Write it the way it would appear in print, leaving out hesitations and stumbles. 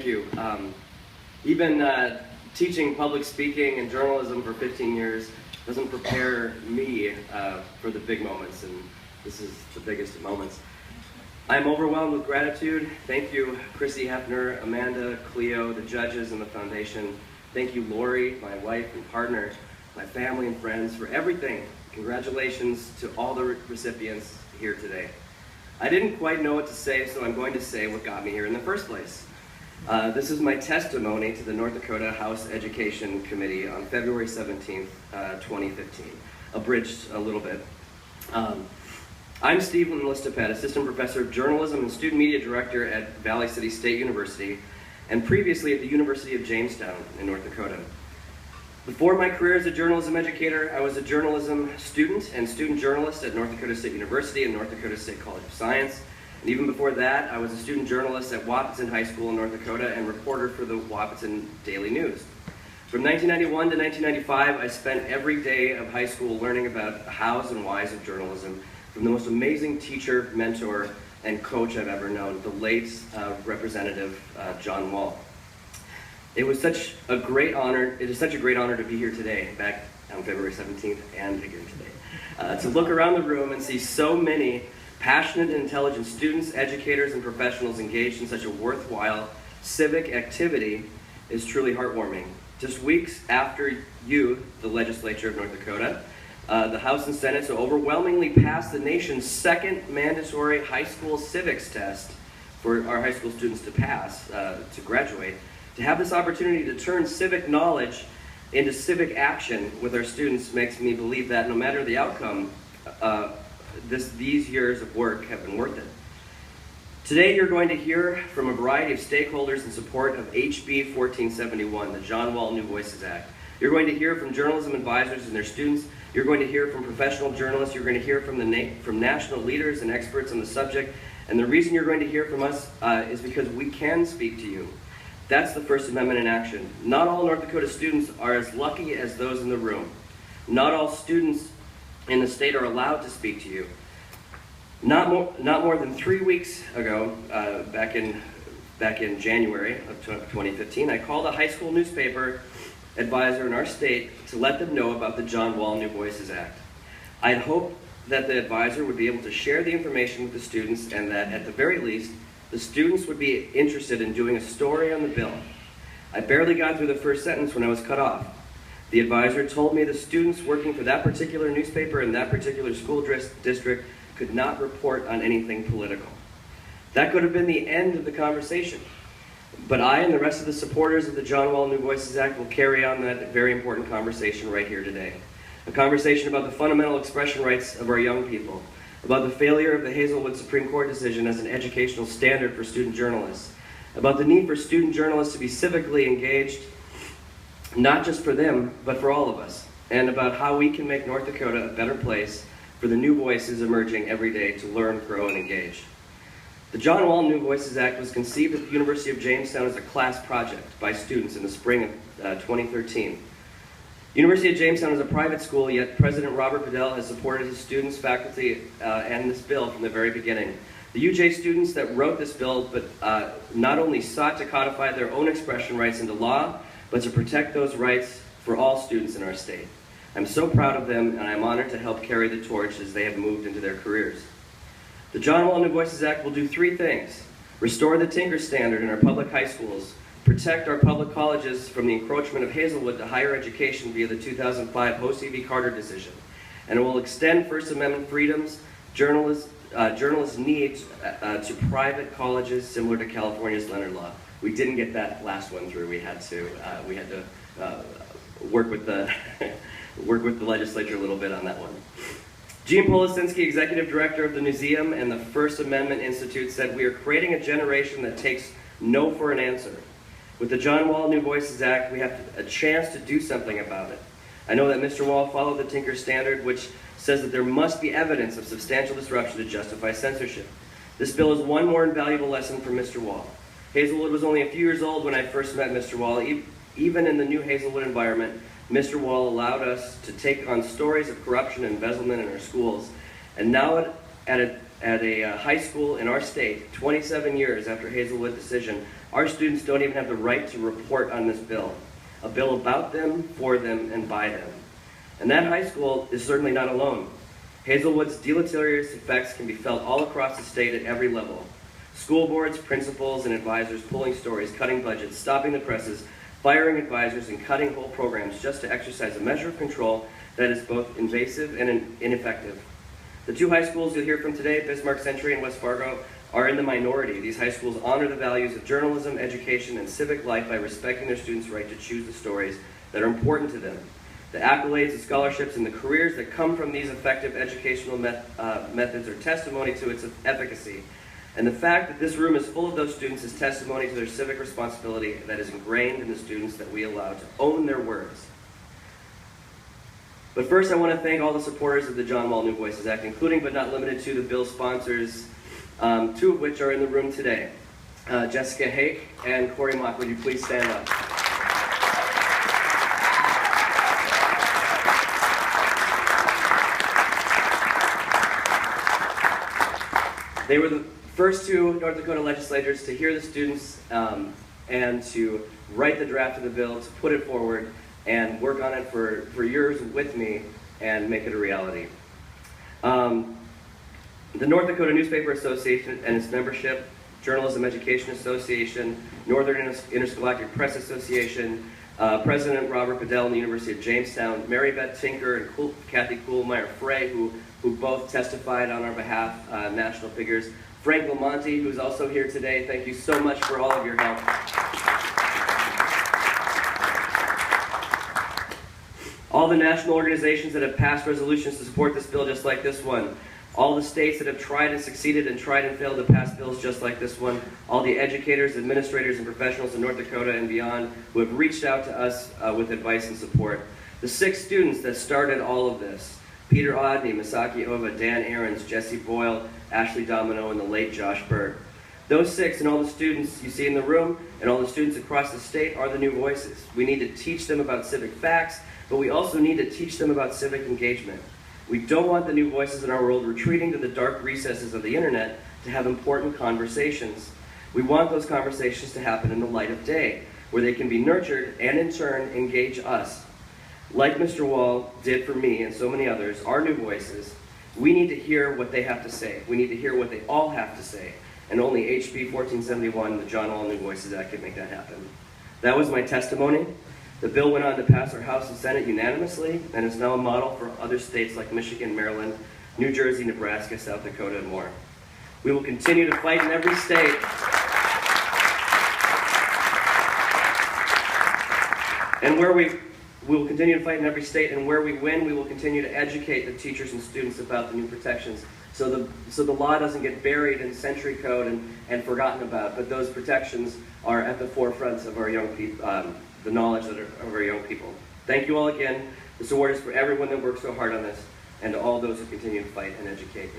Thank you. Even teaching public speaking and journalism for 15 years doesn't prepare me for the big moments, and this is the biggest of moments. I'm overwhelmed with gratitude. Thank you, Chrissy Hefner, Amanda, Cleo, the judges, and the foundation. Thank you, Lori, my wife and partner, my family and friends, for everything. Congratulations to all the recipients here today. I didn't quite know what to say, so I'm going to say what got me here in the first place. This is my testimony to the North Dakota House Education Committee on February 17th, 2015. Abridged a little bit. I'm Stephen Listoped, Assistant Professor of Journalism and Student Media Director at Valley City State University, and previously at the University of Jamestown in North Dakota. Before my career as a journalism educator, I was a journalism student and student journalist at North Dakota State University and North Dakota State College of Science. And even before that, I was a student journalist at Wahpeton High School in North Dakota and reporter for the Wahpeton Daily News. From 1991 to 1995, I spent every day of high school learning about the hows and whys of journalism from the most amazing teacher, mentor, and coach I've ever known, the late Representative John Wall. It was such a great honor. It is such a great honor to be here today, back on February 17th and again today, to look around the room and see so many passionate and intelligent students, educators, and professionals engaged in such a worthwhile civic activity is truly heartwarming. Just weeks after you, the legislature of North Dakota, the House and Senate so overwhelmingly passed the nation's second mandatory high school civics test for our high school students to pass, to graduate, to have this opportunity to turn civic knowledge into civic action with our students makes me believe that no matter the outcome, these years of work have been worth it. Today you're going to hear from a variety of stakeholders in support of HB 1471, the John Wall New Voices Act. You're going to hear from journalism advisors and their students. You're going to hear from professional journalists. You're going to hear from national leaders and experts on the subject. And the reason you're going to hear from us is because we can speak to you. That's the First Amendment in action. Not all North Dakota students are as lucky as those in the room. Not all students in the state are allowed to speak to you. Not more than 3 weeks ago, back in January of 2015, I called a high school newspaper advisor in our state to let them know about the John Wall New Voices Act. I'd hoped that the advisor would be able to share the information with the students and that at the very least, the students would be interested in doing a story on the bill. I barely got through the first sentence when I was cut off. The advisor told me the students working for that particular newspaper in that particular school district could not report on anything political. That could have been the end of the conversation. But I and the rest of the supporters of the John Wall New Voices Act will carry on that very important conversation right here today. A conversation about the fundamental expression rights of our young people, about the failure of the Hazelwood Supreme Court decision as an educational standard for student journalists, about the need for student journalists to be civically engaged, not just for them, but for all of us, and about how we can make North Dakota a better place for the new voices emerging every day to learn, grow, and engage. The John Wall New Voices Act was conceived at the University of Jamestown as a class project by students in the spring of 2013. University of Jamestown is a private school, yet President Robert Goodell has supported his students, faculty, and this bill from the very beginning. The UJ students that wrote this bill not only sought to codify their own expression rights into law, but to protect those rights for all students in our state. I'm so proud of them, and I'm honored to help carry the torch as they have moved into their careers. The John Wall New Voices Act will do three things: restore the Tinker Standard in our public high schools, protect our public colleges from the encroachment of Hazelwood to higher education via the 2005 Hosey v. Carter decision, and it will extend First Amendment freedoms journalists need to private colleges similar to California's Leonard Law. We didn't get that last one through. We had to work with the legislature a little bit on that one. Gene Policinski, executive director of the museum and the First Amendment Institute, said, "We are creating a generation that takes no for an answer. With the John Wall New Voices Act, we have a chance to do something about it. I know that Mr. Wall followed the Tinker Standard, which says that there must be evidence of substantial disruption to justify censorship. This bill is one more invaluable lesson from Mr. Wall. Hazelwood was only a few years old when I first met Mr. Wall. Even in the new Hazelwood environment, Mr. Wall allowed us to take on stories of corruption and embezzlement in our schools. And now at a high school in our state, 27 years after Hazelwood decision, our students don't even have the right to report on this bill. A bill about them, for them, and by them. And that high school is certainly not alone. Hazelwood's deleterious effects can be felt all across the state at every level. School boards, principals, and advisors pulling stories, cutting budgets, stopping the presses, firing advisors, and cutting whole programs just to exercise a measure of control that is both invasive and ineffective. The two high schools you'll hear from today, Bismarck Century and West Fargo, are in the minority. These high schools honor the values of journalism, education, and civic life by respecting their students' right to choose the stories that are important to them. The accolades, the scholarships, and the careers that come from these effective educational methods are testimony to its efficacy. And the fact that this room is full of those students is testimony to their civic responsibility that is ingrained in the students that we allow to own their words. But first, I want to thank all the supporters of the John Wall New Voices Act, including but not limited to the bill sponsors, two of which are in the room today. Jessica Hake and Corey Mock, would you please stand up? They were the first two North Dakota legislators to hear the students and to write the draft of the bill, to put it forward, and work on it for years with me and make it a reality. The North Dakota Newspaper Association and its membership, Journalism Education Association, Northern Intergalactic Press Association, President Robert Bedell in the University of Jamestown, Mary Beth Tinker and Kathy Kuhlmeyer-Frey, who both testified on our behalf, national figures. Frank Lamonti, who's also here today, thank you so much for all of your help. All the national organizations that have passed resolutions to support this bill just like this one. All the states that have tried and succeeded and tried and failed to pass bills just like this one. All the educators, administrators, and professionals in North Dakota and beyond who have reached out to us with advice and support. The 6 students that started all of this. Peter Odney, Misaki Ova, Dan Ahrens, Jesse Boyle, Ashley Domino, and the late Josh Berg. Those 6 and all the students you see in the room and all the students across the state are the new voices. We need to teach them about civic facts, but we also need to teach them about civic engagement. We don't want the new voices in our world retreating to the dark recesses of the internet to have important conversations. We want those conversations to happen in the light of day, where they can be nurtured and in turn engage us. Like Mr. Wall did for me and so many others, our new voices, we need to hear what they have to say. We need to hear what they all have to say. And only HB 1471, the John Wall New Voices Act, can make that happen. That was my testimony. The bill went on to pass our House and Senate unanimously and is now a model for other states like Michigan, Maryland, New Jersey, Nebraska, South Dakota, and more. We will continue to fight in every state. And where we will continue to fight in every state, and where we win, we will continue to educate the teachers and students about the new protections so the law doesn't get buried in century code and forgotten about, but those protections are at the forefront of our young people, the knowledge of our young people. Thank you all again. This award is for everyone that works so hard on this and to all those who continue to fight and educate.